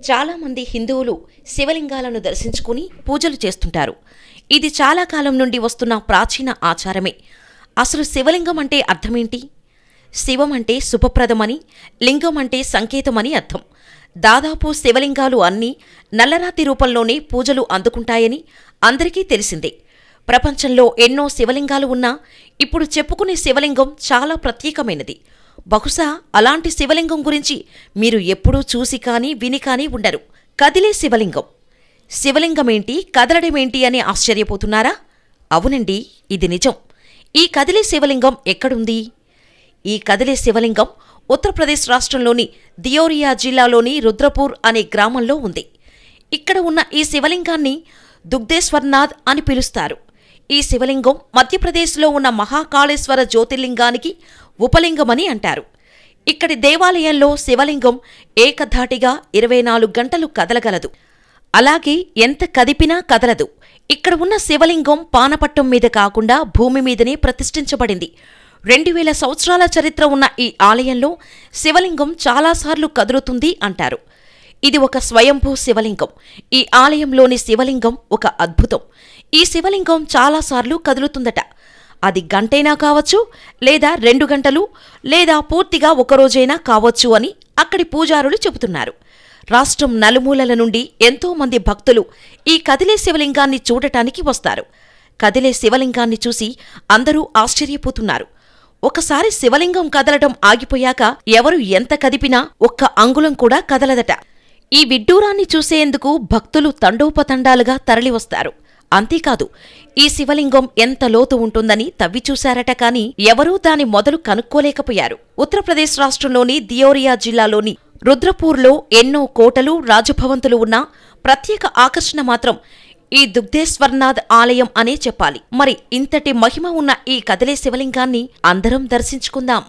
చాలామంది హిందువులు శివలింగాలను దర్శించుకుని పూజలు చేస్తుంటారు. ఇది చాలా కాలం నుండి వస్తున్న ప్రాచీన ఆచారమే. అసలు శివలింగం అంటే అర్థమేంటి? శివం అంటే శుభప్రదమని, లింగం అంటే సంకేతమని అర్థం. దాదాపు శివలింగాలు అన్నీ నల్లరాతి రూపంలోనే పూజలు అందుకుంటాయని అందరికీ తెలిసిందే. ప్రపంచంలో ఎన్నో శివలింగాలు ఉన్నా ఇప్పుడు చెప్పుకునే శివలింగం చాలా ప్రత్యేకమైనది. బహుశా అలాంటి శివలింగం గురించి మీరు ఎప్పుడూ చూసి కానీ విని కానీ ఉండరు. కదిలే శివలింగం. శివలింగమేంటి, కదలడమేంటి అని ఆశ్చర్యపోతున్నారా? అవునండి, ఇది నిజం. ఈ కదిలే శివలింగం ఎక్కడుంది? ఈ కదిలే శివలింగం ఉత్తరప్రదేశ్ రాష్ట్రంలోని దియోరియా జిల్లాలోని రుద్రపూర్ అనే గ్రామంలో ఉంది. ఇక్కడ ఉన్న ఈ శివలింగాన్ని దుగ్ధేశ్వర్నాథ్ అని పిలుస్తారు. ఈ శివలింగం మధ్యప్రదేశ్లో ఉన్న మహాకాళేశ్వర జ్యోతిర్లింగానికి ఉపలింగమని అంటారు. ఇక్కడి దేవాలయంలో శివలింగం ఏకధాటిగా 24 గంటలు కదలగలదు. అలాగే ఎంత కదిపినా కదలదు. ఇక్కడ ఉన్న శివలింగం పానపట్టం మీద కాకుండా భూమి మీదనే ప్రతిష్ఠించబడింది. 2000 సంవత్సరాల చరిత్ర ఉన్న ఈ ఆలయంలో శివలింగం చాలాసార్లు కదులుతుంది అంటారు. ఇది ఒక స్వయంభూ శివలింగం. ఈ ఆలయంలోని శివలింగం ఒక అద్భుతం. ఈ శివలింగం చాలాసార్లు కదులుతుందట. అది గంటైనా కావచ్చు, లేదా 2 గంటలు, లేదా పూర్తిగా ఒకరోజైనా కావచ్చు అని అక్కడి పూజారులు చెబుతున్నారు. రాష్ట్రం నలుమూలల నుండి ఎంతోమంది భక్తులు ఈ కదిలే శివలింగాన్ని చూడటానికి వస్తారు. కదిలే శివలింగాన్ని చూసి అందరూ ఆశ్చర్యపోతున్నారు. ఒకసారి శివలింగం కదలడం ఆగిపోయాక ఎవరు ఎంత కదిపినా ఒక్క అంగుళం కూడా కదలదట. ఈ విడ్డూరాన్ని చూసేందుకు భక్తులు తండోపతండాలుగా తరలివస్తారు. అంతేకాదు, ఈ శివలింగం ఎంత లోతు ఉంటుందని తవ్విచూశారట. కాని ఎవరూ దాని మొదలు కనుక్కోలేకపోయారు. ఉత్తరప్రదేశ్ రాష్ట్రంలోని దియోరియా జిల్లాలోని రుద్రపూర్లో ఎన్నో కోటలు, రాజభవంతులు ఉన్నా ప్రత్యేక ఆకర్షణ మాత్రం ఈ దుగ్ధేశ్వర్నాథ్ ఆలయం అనే చెప్పాలి. మరి ఇంతటి మహిమ ఉన్న ఈ కదిలే శివలింగాన్ని అందరం దర్శించుకుందాం.